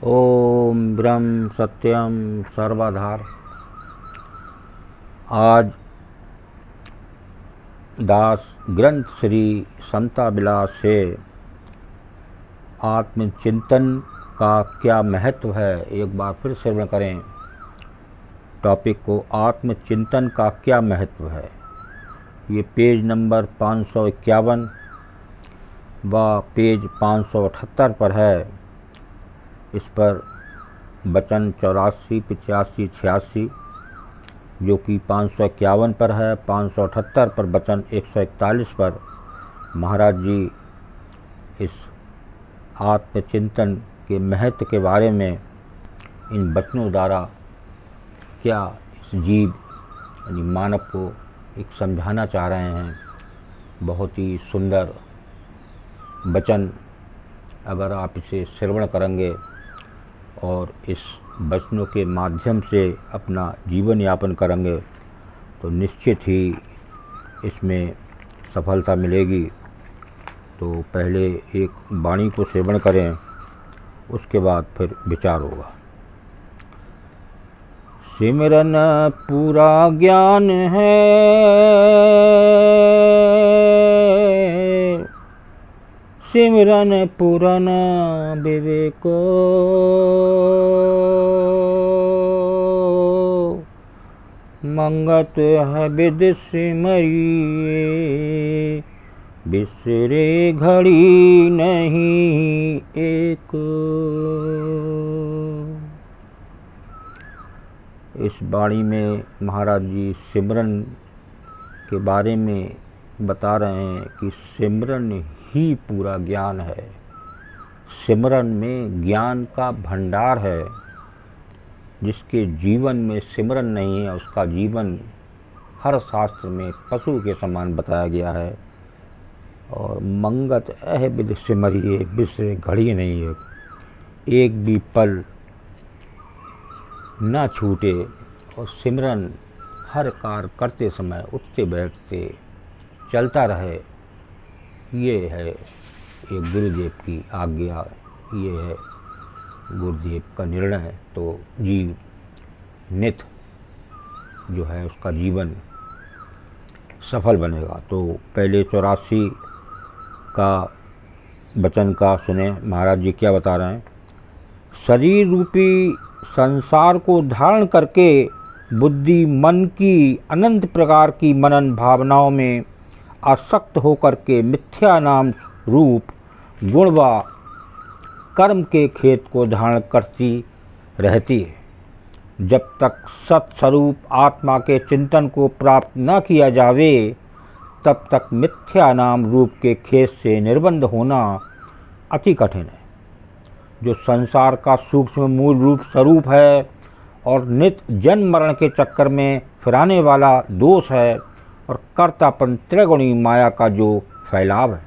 ओम ब्रह्म सत्यम सर्वाधार। आज दास ग्रंथ श्री समता विलास से आत्मचिंतन का क्या महत्व है, एक बार फिर श्रवण करें। टॉपिक को आत्मचिंतन का क्या महत्व है। ये पेज नंबर 551 व पेज 578 पर है। इस पर वचन 84, 85, 86 जो कि 551 पर है, 578 पर वचन 141 पर महाराज जी इस आत्मचिंतन के महत्व के बारे में इन वचनों द्वारा क्या इस जीव यानी मानव को एक समझाना चाह रहे हैं। बहुत ही सुंदर वचन, अगर आप इसे श्रवण करेंगे और इस वचनों के माध्यम से अपना जीवन यापन करेंगे तो निश्चित ही इसमें सफलता मिलेगी। तो पहले एक वाणी को श्रवण करें, उसके बाद फिर विचार होगा। सिमरन पूरा ज्ञान है, सिमरन पुराना विवेको, मंगत है विद सिमरिए, बिसरे घड़ी नहीं एक। इस वाणी में महाराज जी सिमरन के बारे में बता रहे हैं कि सिमरन ही पूरा ज्ञान है। सिमरन में ज्ञान का भंडार है। जिसके जीवन में सिमरन नहीं है उसका जीवन हर शास्त्र में पशु के समान बताया गया है। और मंगत अह विद सिमरिए, बिसरे घड़ी नहीं है, एक भी पल ना छूटे। और सिमरन हर कार्य करते समय उठते बैठते चलता रहे। ये है एक गुरुदेव की आज्ञा, ये है गुरुदेव का निर्णय। तो जीव नित जो है उसका जीवन सफल बनेगा। तो पहले 84 का वचन का सुने, महाराज जी क्या बता रहे हैं। शरीर रूपी संसार को धारण करके बुद्धि मन की अनंत प्रकार की मनन भावनाओं में आसक्त होकर के मिथ्या नाम रूप गुण व कर्म के खेत को धारण करती रहती है। जब तक सत्स्वरूप आत्मा के चिंतन को प्राप्त न किया जावे तब तक मिथ्या नाम रूप के खेत से निर्बंध होना अति कठिन है। जो संसार का सूक्ष्म मूल रूप स्वरूप है और नित्य जन्म मरण के चक्कर में फिराने वाला दोष है और कर्तापन त्रिगुणी माया का जो फैलाव है।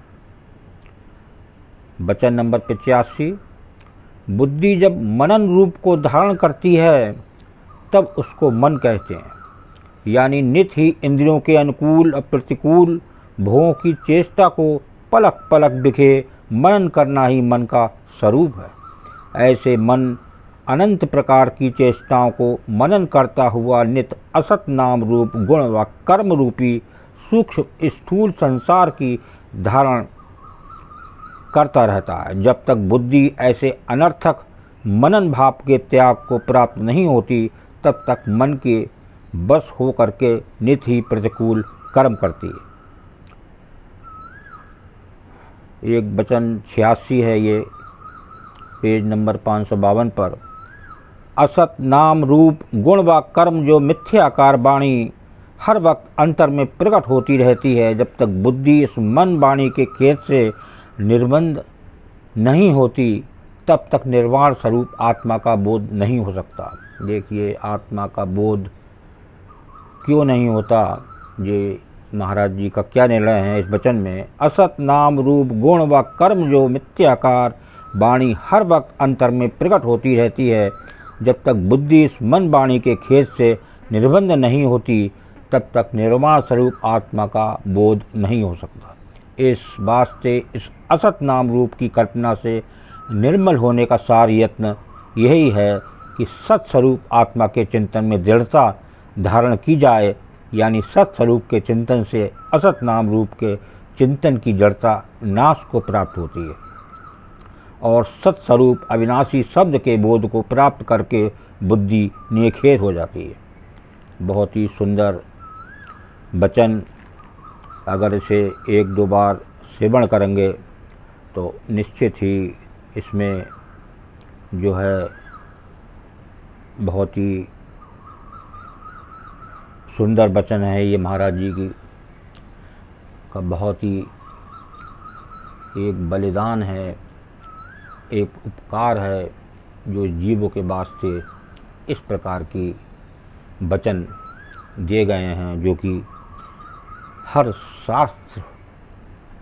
वचन नंबर 85, बुद्धि जब मनन रूप को धारण करती है तब उसको मन कहते हैं। यानी नित ही इंद्रियों के अनुकूल और प्रतिकूल भोगों की चेष्टा को पलक पलक दिखे मनन करना ही मन का स्वरूप है। ऐसे मन अनंत प्रकार की चेष्टाओं को मनन करता हुआ नित असत नाम रूप गुण व कर्म रूपी सूक्ष्म स्थूल संसार की धारण करता रहता है। जब तक बुद्धि ऐसे अनर्थक मनन भाव के त्याग को प्राप्त नहीं होती तब तक मन के बस हो करके नित ही प्रतिकूल कर्म करती है। एक वचन 86 है, ये पेज नंबर 552 पर। असत नाम रूप गुण व कर्म जो मिथ्याकार वाणी हर वक्त अंतर में प्रकट होती रहती है। जब तक बुद्धि इस मन वाणी के खेत से निर्बंध नहीं होती तब तक निर्वाण स्वरूप आत्मा का बोध नहीं हो सकता। देखिए आत्मा का बोध क्यों नहीं होता, ये महाराज जी का क्या निर्णय है इस वचन में। असत नाम रूप गुण व कर्म जो मिथ्याकार वाणी हर वक्त अंतर में प्रकट होती रहती है। जब तक बुद्धि इस मन वाणी के खेत से निर्बंध नहीं होती तब तक निर्वाण स्वरूप आत्मा का बोध नहीं हो सकता। इस वास्ते इस असत नाम रूप की कल्पना से निर्मल होने का सार यत्न यही है कि सत्स्वरूप आत्मा के चिंतन में दृढ़ता धारण की जाए, यानी सत्स्वरूप के चिंतन से असत नाम रूप के चिंतन की जड़ता नाश को प्राप्त होती है और सत्स्वरूप अविनाशी शब्द के बोध को प्राप्त करके बुद्धि निखेर हो जाती है। बहुत ही सुंदर वचन, अगर इसे एक दो बार सेवन करेंगे तो निश्चित ही इसमें जो है बहुत ही सुंदर वचन है ये महाराज जी की का, बहुत ही एक बलिदान है, एक उपकार है जो जीवों के वास्ते इस प्रकार की वचन दिए गए हैं, जो कि हर शास्त्र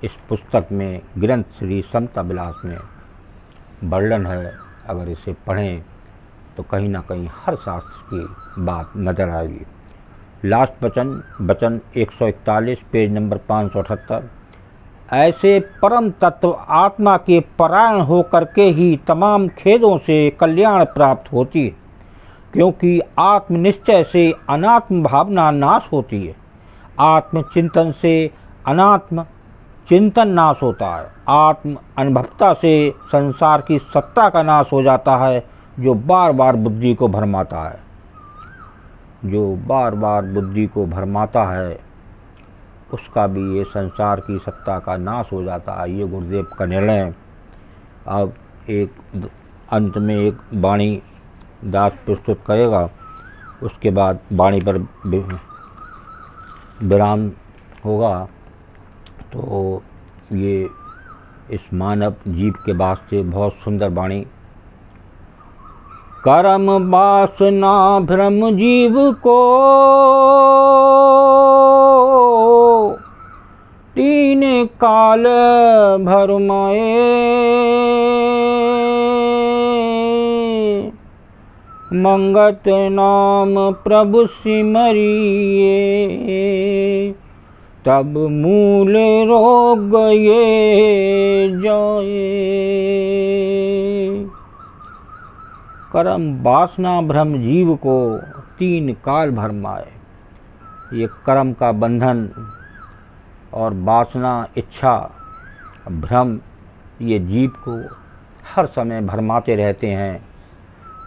इस पुस्तक में ग्रंथ श्री समता विलास में वर्णन है। अगर इसे पढ़ें तो कहीं ना कहीं हर शास्त्र की बात नजर आएगी। लास्ट वचन 141 पेज नंबर 578। ऐसे परम तत्व आत्मा के परायण होकर के ही तमाम खेदों से कल्याण प्राप्त होती है, क्योंकि आत्मनिश्चय से अनात्म भावना नाश होती है। आत्मचिंतन से अनात्म चिंतन नाश होता है। आत्म अनुभवता से संसार की सत्ता का नाश हो जाता है, जो बार बार बुद्धि को भरमाता है। जो बार बार बुद्धि को भरमाता है उसका भी ये संसार की सत्ता का नाश हो जाता है। ये गुरुदेव का निर्णय। अब एक अंत में एक वाणी दास प्रस्तुत करेगा, उसके बाद वाणी पर विराम होगा। तो ये इस मानव जीव के वास्ते बहुत सुंदर वाणी। कर्म वासना भ्रम जीव को तीन काल भरमाए, मंगत नाम प्रभु सिमरिए, तब मूल रोग ये जाए। कर्म वासना भ्रम जीव को तीन काल भरमाए। ये कर्म का बंधन और वासना इच्छा भ्रम ये जीव को हर समय भरमाते रहते हैं,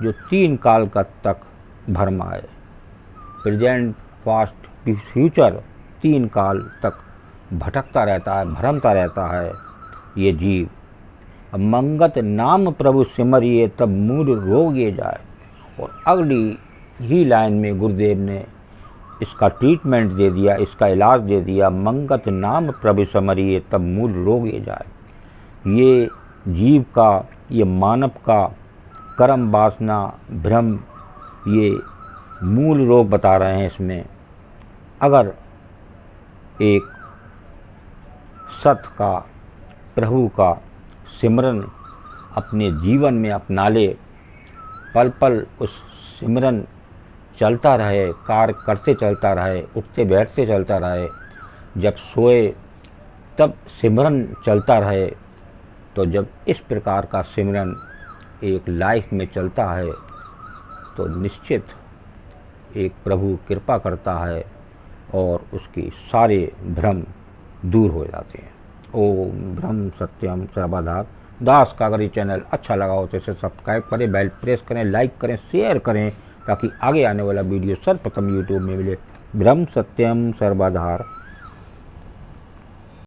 जो तीन काल का तक भरमाए। प्रेजेंट, पास्ट, फ्यूचर, तीन काल तक भटकता रहता है, भरमता रहता है ये जीव। मंगत नाम प्रभु सिमरिए, तब मूल रोग ये जाए। और अगली ही लाइन में गुरुदेव ने इसका ट्रीटमेंट दे दिया, इसका इलाज दे दिया। मंगत नाम प्रभु सिमरिए, तब मूल रोग ये जाए। ये जीव का, ये मानव का कर्म वासना भ्रम ये मूल रोग बता रहे हैं इसमें। अगर एक सत का, प्रभु का सिमरन अपने जीवन में अपना ले, पल पल उस सिमरन चलता रहे, कार्य करते चलता रहे, उठते बैठते चलता रहे, जब सोए तब सिमरन चलता रहे, तो जब इस प्रकार का सिमरन एक लाइफ में चलता है तो निश्चित एक प्रभु कृपा करता है और उसकी सारे भ्रम दूर हो जाते हैं। ओम ब्रह्म सत्यम सर्वदा दास का। अगर ये चैनल अच्छा लगा हो तो इसे सब्सक्राइब करें, बेल प्रेस करें, लाइक करें, शेयर करें, ताकि आगे आने वाला वीडियो सर्वप्रथम यूट्यूब में मिले। ब्रह्म सत्यम सर्वदा।